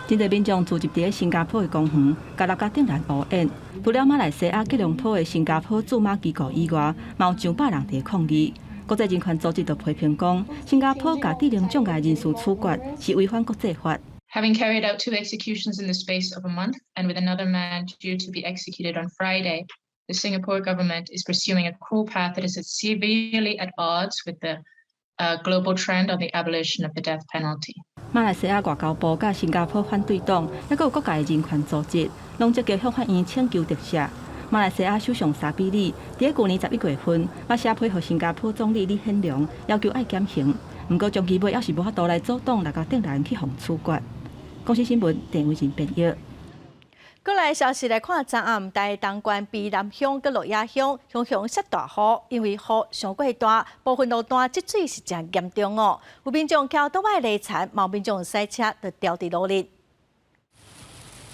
真侪民众聚集伫咧新加坡的公园，甲纳加德兰无缘。除了马来西亚吉隆坡的新加坡驻马机构以外，嘛有上百人伫咧抗议。国际人权组织就批评讲，新加坡甲智能障碍人士处决是违反国际法。Having carried out 2 executions in the space of a month, and with another man due to be executed on Friday, the Singapore government is pursuing a cruel path that is severely at odds with the global trend on the abolition of the death penalty. 马来西亚外交部甲新加坡反对党，还有各界人权组织，拢积极向法院请求特赦。马来西亚首相沙比里伫去年11月份，把写批予新加坡总理李显龙，要求爱减刑。不过中期尾还是无法度来阻挡纳加德兰去互处决。公司新闻郑伟仁编译。过来消息来看，昨暗台东县卑南乡佮鹿野乡乡下大雨，因为雨上过大，部分路段积水是真严重哦。有民众桥倒来泥残，毛民众塞车就掉伫路里。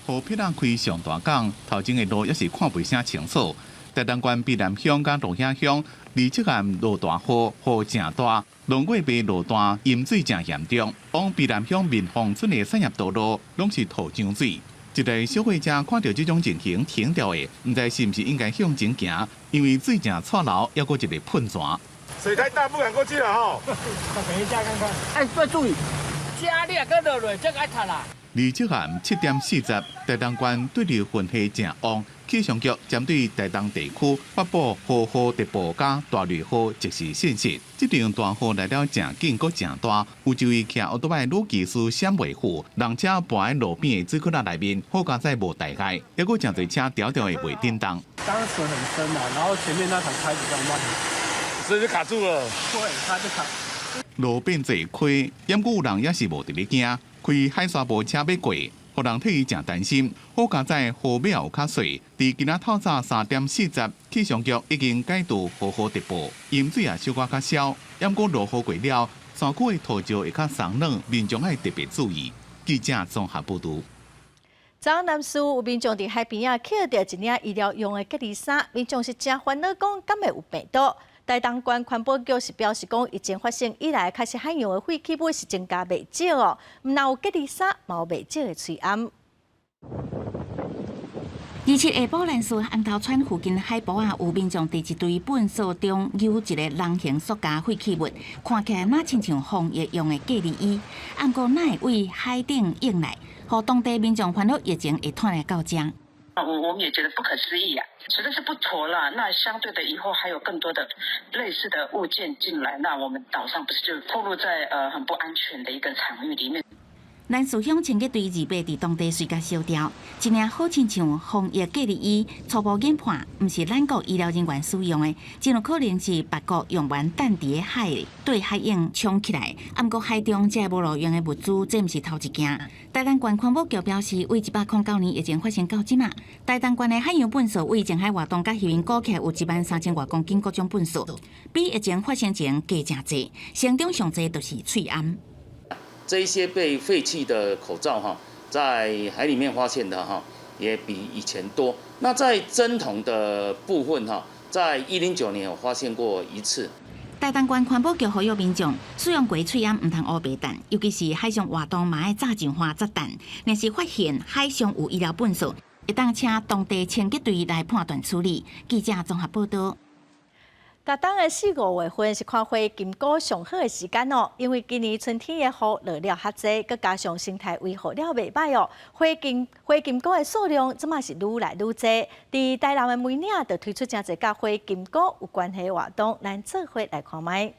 雨撇仔开上大港，头前的路也是看袂啥清楚。台东县卑南乡佮鹿野乡离即暗落大雨，雨正大，龙尾白路段淹水真严重。往卑南乡民丰村的产业道路拢是土涨水。一个消费者看到这种情形停掉的，唔知是唔是应该向前行，因为水正错流，还佫一个喷泉。水太大，不敢过去了吼。等一下看看。哎，要注意，家里个落落，这个爱塌啦。离即暗7:40，台东县对流云系正旺，气象局针对台东地区发布豪雨特报加大雷雨即时信息。这场大雨来了正紧，佫正大，有一位骑奥多麦女技师闪袂赴，人车跋喺路边的水库内面，好佳在无大碍，还佫真侪车条条的袂叮当。当时很深嘛，然后前面那台开比较慢，所以就卡住了。对，它就卡。路变侪开，不过有人也是无伫咧惊。开海沙部车要过，互人替伊真担心。好佳在雨尾有较水，伫今仔透早3:40，气象局已经解除雨特报，淹水也小可较少。要过落雨过了，山区的土石会较松软，民众要特别注意。记者综合报道。昨晚南市有民众伫海边啊，捡到一领医疗用的隔离衫，民众是真烦恼，讲敢会有病毒。台东县环保局是表示讲，疫情发生以来，开始海洋的废弃物是增加袂少哦，毋但有隔离衫，嘛有袂少的催暗。27下晡，南市红头村附近海坡啊，有民众伫一堆粪扫中有一个人形塑胶废弃物，看起来哪亲像防疫用的隔离衣，毋过哪会为海顶用来，互当地民众烦恼疫情会拖来到这。我们也觉得不可思议啊，实在是不妥了。那相对的，以后还有更多的类似的物件进来，那我们岛上不是就暴露在很不安全的一个场域里面。南市乡清洁队200伫当地随甲烧掉，一领好亲像防疫隔离衣，初步研判毋是咱国医疗人员使用的，真有可能是别国用完弹伫海里对海洋冲起来。毋过海中这无路用的物资，这毋是头一件。台东县环保局表示，为109年疫情发生到即马，台东县的海洋粪扫为前海活动甲渔民估起来有13000多公斤各种粪扫，比疫情发生前加真济，成中上济就是翠暗。这一些被废弃的口罩在海里面发现的也比以前多。那在针筒的部分在109年有发现过一次。台东县环保局呼吁民众使用过喙暗，唔通乌白蛋，尤其是海上活动嘛，要早上花炸弹。若是发现海上有医疗粪扫，会当请当地清洁队来判断处理。记者综合报道。台东的4、5月份是看花金菇上好的时间哦，因为今年春天的雨落了较济，佮加上生态维护了袂歹哦，花金菇的数量即嘛是愈来愈多。伫台南的每领就推出真侪甲花金菇有关系活动，咱做伙来看卖。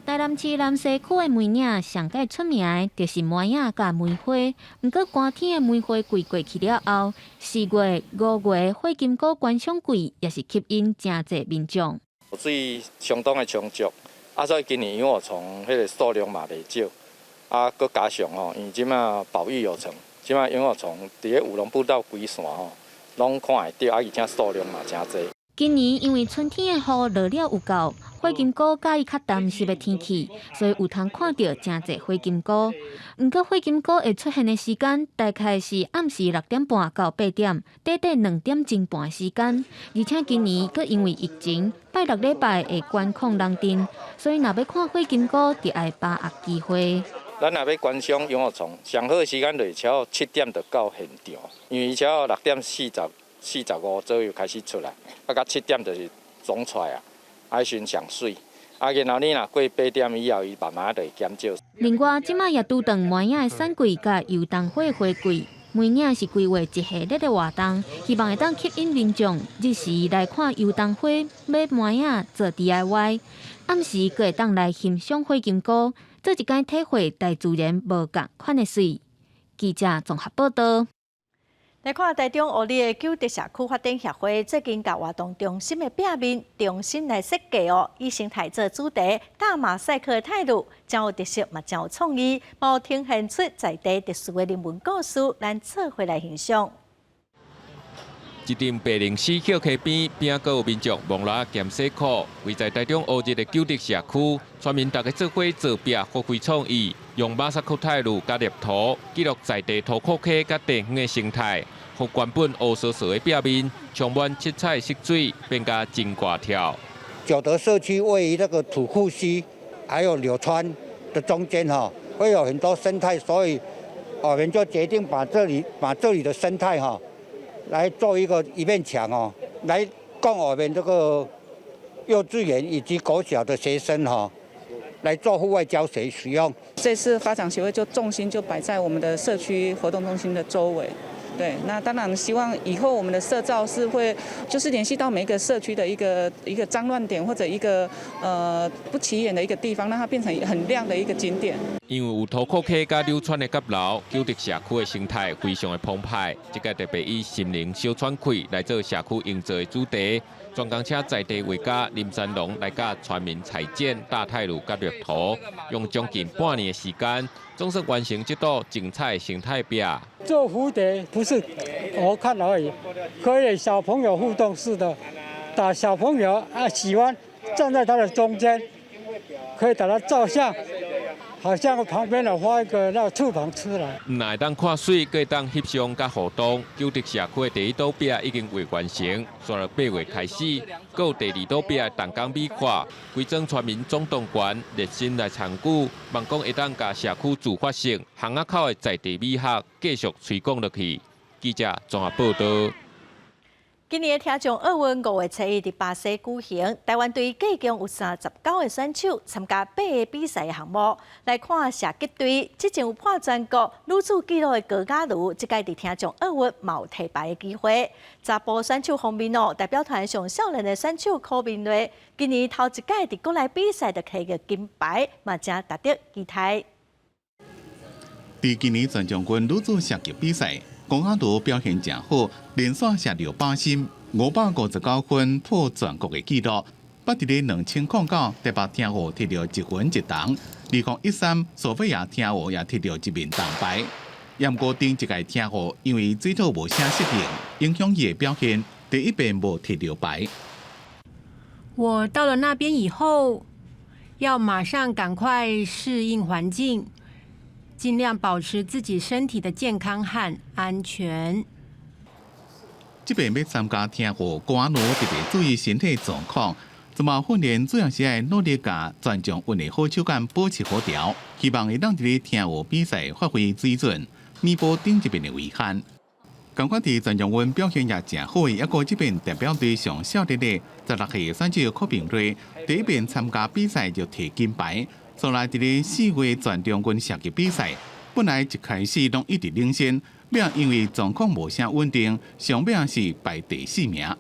台南市南西区的梅岭上界出名的，就是梅影甲梅花。毋过寒天的梅花季过去了后，4月、5月花金菇观赏季也是吸引真侪民众。水相当的充足，所以今年萤火虫迄个数量嘛袂少，佮加上因为即马保育有成，即马萤火虫伫咧五龙步道规线拢看会到，而且数量嘛真侪。今年因为春天的雨落了有够，花金菇介意较淡湿的天气，所以有通看到真侪花金菇。毋过花金菇会出现的时间大概是暗时6点半到8点，短短2点钟半时间。而且今年佮因为疫情，拜6礼拜会管控人阵，所以若要看花金菇，就要把握机会。咱若要观赏萤火虫，上好的时间就是超7点就到现场，因为超6点45左右开始出来，到7点就是总出来啊，迄时上水。然后你若过8点以后，伊慢慢就会减少。另外，即马也拄等梅影的产季甲油桐花花季，梅影是规划一系列的活动，希望会当吸引民众日时来看油桐花、买梅影做 DIY， 暗时阁会当来欣赏花金菇，做一间体会大自然无共款的水。记者综合报道。来看台中乌里的九德社区发展协会最近甲活动中心的壁面重新来设计哦，以生态做主题，大马赛克的态度，真有特色嘛，真有创意，冇呈现出在地特殊的人文故事，咱做伙来欣赏。一顶白灵溪溪边边个有民众忙拉兼洗裤，位在台中乌日的九德社区，村民大家做伙做壁，发挥创意，用马赛克态度加立图，记录在地土库溪甲地方的生态，互原本乌索索的壁面充满七彩色水，变加真活跳。九德社区位于这个土库溪还有柳川的中间会有很多生态，所以我们就决定把这里的生态来做一面墙来供我们这个幼稚园以及国小的学生来做户外教学使用。这次发展协会就重心就摆在我们的社区活动中心的周围。对，那当然希望以后我们的社造是会就是联系到每一个社区的一个脏乱点或者一个不起眼的一个地方，让它变成很亮的一个景点。因为有土库溪甲流川的阁楼，九德社区的生态非常的澎湃。这个特别以心灵小喘气来做社区营造的主题。专工车在地画家林山龙来甲村民裁剪大态度甲绿图，用将近半年的时间，总算完成这道精彩生态壁。做蝴蝶不是我看而已，可以小朋友互动式的，打小朋友喜欢站在它的中间，可以把它照相，好像旁边有画一个那个厨房出来。唔会当看水，佮会当翕相甲互动。九德社区第一岛壁已经未完成，算了8月开始，佮有第2岛壁动工美化，规整全民总动员，热心来参与，望讲会当甲社区自发性巷仔口的在地美学继续推广落去。记者综合报道。今年的听众奥运5月7日伫巴西举行，台湾队计共有39个选手参加8个比赛项目。来看射击队，之前有破全国女子纪录的高嘉瑜，这届伫听众奥运冇提牌的机会。查甫选手方面代表团上少年的选手柯明瑞，今年头一届伫国内比赛就摕个金牌，嘛正值得期待。伫今年全将军女子射击比赛。高嘉瑜表现正好，连续射入靶心，559分破全国的纪录。捌伫咧2009台北听湖摕到1分1铜，2013索菲亚听湖也摕到1面铜牌。不过顶一届听湖因为水土无啥适应，影响伊的表现，第一遍无摕到牌。我到了那边以后，要马上赶快适应环境。尽量保持自己身体的健康和安全。这边要参加听湖，高嘉瑜特别注意身体状况，怎么训练主要是要努力甲全场运的好手感保持好调，希望会当伫咧听湖比赛发挥水准，弥补顶一边的遗憾。同款伫全场运表现也正好，抑个这边代表队上少年的16岁选手柯明瑞，第一遍参加比赛就摕金牌。所来伫咧4月全中军射击比赛，本来一开始拢一直领先，了因为状况无啥稳定，上尾是排第4名。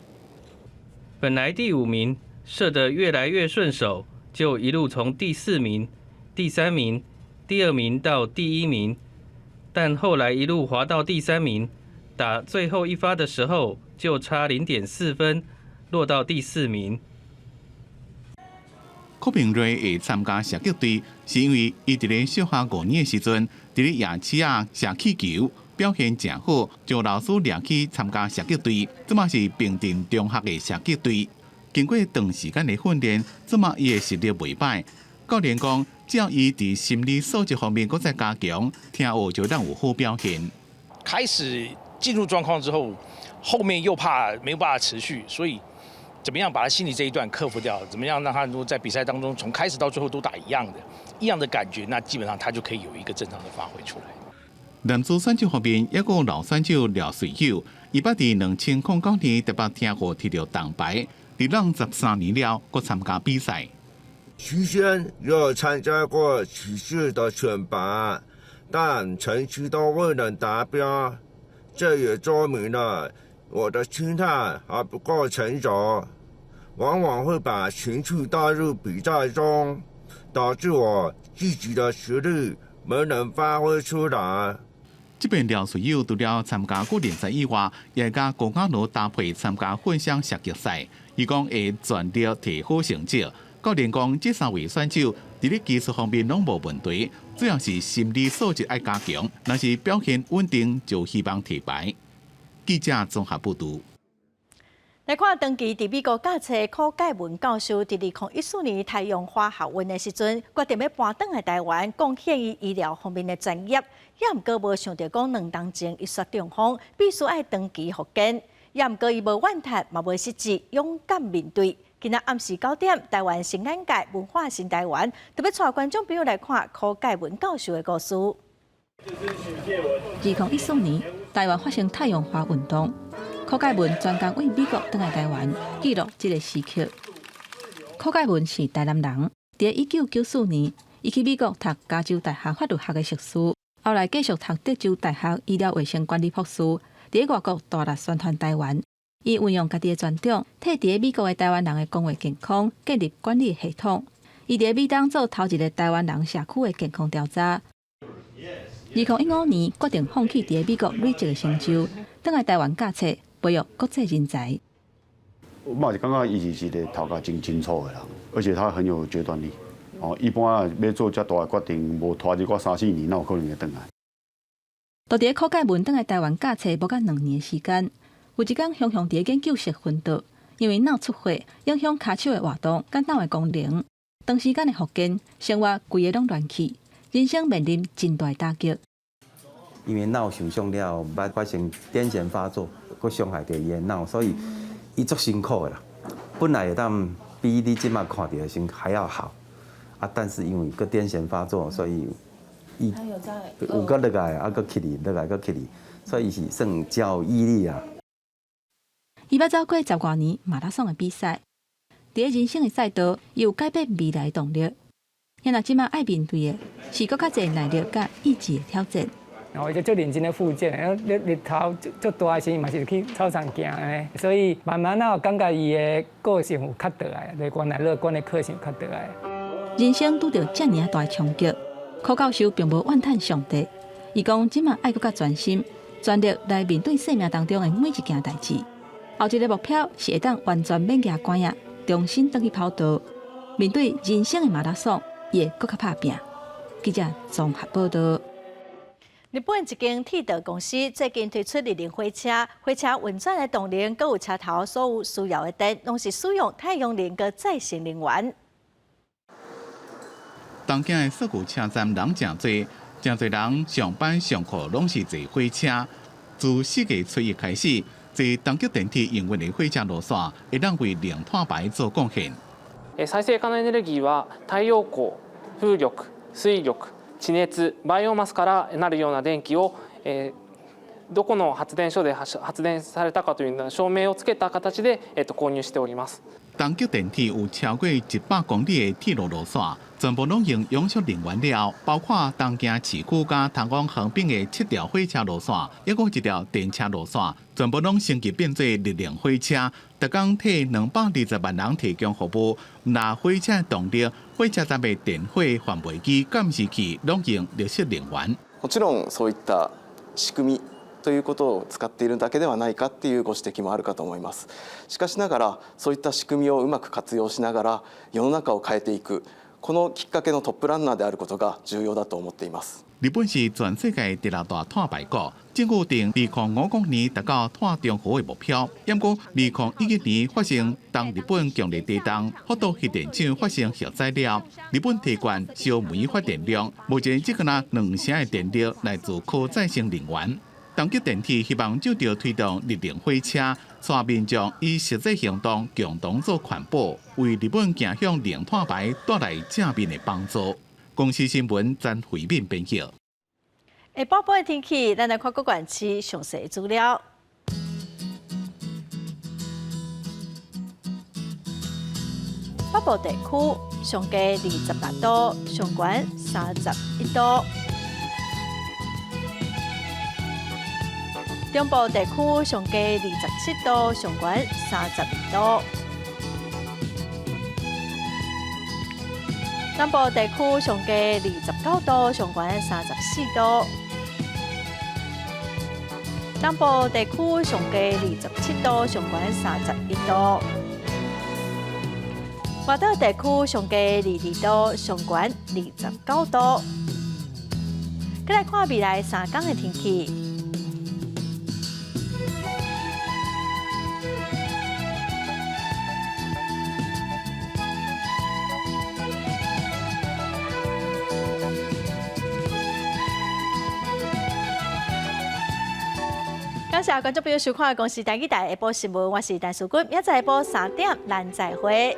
本来第5名，射得越来越顺手，就一路从第4名、第3名、第2名到第1名，但后来一路滑到第3名，打最后一发的时候就差0.4分，落到第4名。柯明瑞会参加射击队，是因为伊伫咧小学5年的时阵，伫咧夜市啊射气球，表现正好，就老师抓去参加射击队，这嘛是平镇中学的射击队。经过长时间的训练，这嘛伊的实力袂歹。教练讲，只要伊伫心理素质方面搁再加强，听学就当有好表现。开始进入状况之后，后面又怕没有办法持续，所以。怎么样把他心理这一段克服掉？怎么样让他能够在比赛当中从开始到最后都打一样的感觉？那基本上他就可以有一个正常的发挥出来。男子选手方面，一个老选手廖水友，伊捌伫2009年台北听湖摕到铜牌，伫13年了，佮参加比赛。期间有参加过几次的选拔，但成绩都未能达标，这也说明了我的心态还不够成熟。往往会把情绪带入比赛中，导致我自己的实力没能发挥出来。这边廖水友除了参加过联赛以外，也甲高嘉瑜搭配参加混双射击赛。伊讲会全力提好成绩。教练讲，这3位选手伫咧技术方面拢无问题，主要是心理素质要加强。若是表现稳定，就希望提牌。记者综合报道。来看长期伫美国教册柯介文教授，伫2014年太阳花学运的时阵，决定要搬转来台湾，贡献伊医疗方面的专业。也毋过无想到讲2当前一雪中风，必须爱长期复健。也毋过伊无怨叹，嘛无失志，勇敢面对。今仔暗时9点，台湾新眼界文化新台湾，特别带观众朋友来看柯介文教授的故事。2014年，台湾发生太阳花运动。柯介文专工为美国转来台湾，记录这个时刻。柯介文是台南人，在1994年，伊去美国读加州大学法律学的硕士，后来继续读德州大学医疗卫生管理博士，在外国大力宣传台湾。伊运用家己的专长，替在美国的台湾人的公卫健康建立管理系统。伊在美东做头一个台湾人社区的健康调查。2015年决定放弃在美国累积的成就，转来台湾教册。培育国际人才，我嘛是感觉伊是一个头壳真清楚的人，而且他很有决断力。哦，一般要做遮大的决定，无拖一个3-4年，哪有可能会转来？就伫柯介文转来台湾教册无甲2年时间，有一天雄雄伫研究室昏倒，因为脑出血影响骹手的活动，甲脑的功能。长时间的复健，生活规个拢乱去，人生面临真大打击。因为脑受伤了，捌发生癫痫发作，佮伤害到伊的脑，所以伊足辛苦的啦。本来会当比你即马看到的先还要好，啊，但是因为佮癫痫发作，所以伊有佮落来，啊，佮起哩，落来佮起哩，所以是算较有毅力啊。伊捌走过10多年马拉松的比赛，伫人生的赛道，伊有改变未来的动力。因若即马爱面对的，是更较侪耐力甲意志的挑战。然后伊就足认真咧复健，然后日头足大时嘛是去操场行诶，所以慢慢啊感觉伊的个性有较倒来，对原来乐观的个性有较倒来。人生拄着遮尔大的冲击，柯教授并无怨叹上帝，伊讲即马爱更较专心，全力来面对生命当中的每一件代志。后一个目标是会当完全免牙关啊，重新登去跑道，面对人生的马拉松，伊会更较拍拼。记者综合报道。日本一间铁道公司最近推出日能火车，火车运转的动能，佮有车头所有需要的电，拢是使用太阳能佮再生能源。东京的涩谷车站人真多，真侪人上班上课拢是坐火车。自4月初1开始，坐东京电梯营运的火车路线会当为零碳排做贡献。再生可能エネルギーは太陽光、風力、水力、地熱、バイオマスからなるような電気を、どこの発電所で発電されたかというような証明をつけた形で、購入しております。东京电梯有超过100公里的铁路路线，全部拢用永续能源了，包括东京市区甲唐宫横滨的7条火车路线，一共1条电车路线，全部拢升级变做日能火车，逐工替220万人提供服务。拿火车动力，火车站的电火贩卖机、监视器拢用绿色能源。もちろんそういった仕組みということを使っているだけではないかっていうご指摘もあるかと思います。しかしながらそういった仕組みをうまく活用しながら世の中を変えていく。このきっかけのトップランナーであることが重要だと思っています。日本是全世界第2大碳排国，政府定2050年达到碳中和的目标。不过2011年发生当日本强烈地震，福岛核电厂发生核灾了，日本提悬烧煤发电量，目前只有2成的电力来自可再生能源。东京电梯希望就着推动日能火车，带民众以实际行动共同做环保，为日本走向零碳排带来正面的帮助。公司新闻詹惠敏编辑。下晡的天气，咱来看各县市详细资料。北部地区上低28度，上悬31度。中部地区上低27度，上悬32度；南部地区上低29度，上悬34度；南部地区上低27度，上悬31度；外岛地区上低22度，上悬29度。再来看未来3天的天气。感谢观众朋友收看《公视台语台下晡新闻》，我是陈淑君，明仔下晡3点，咱再会。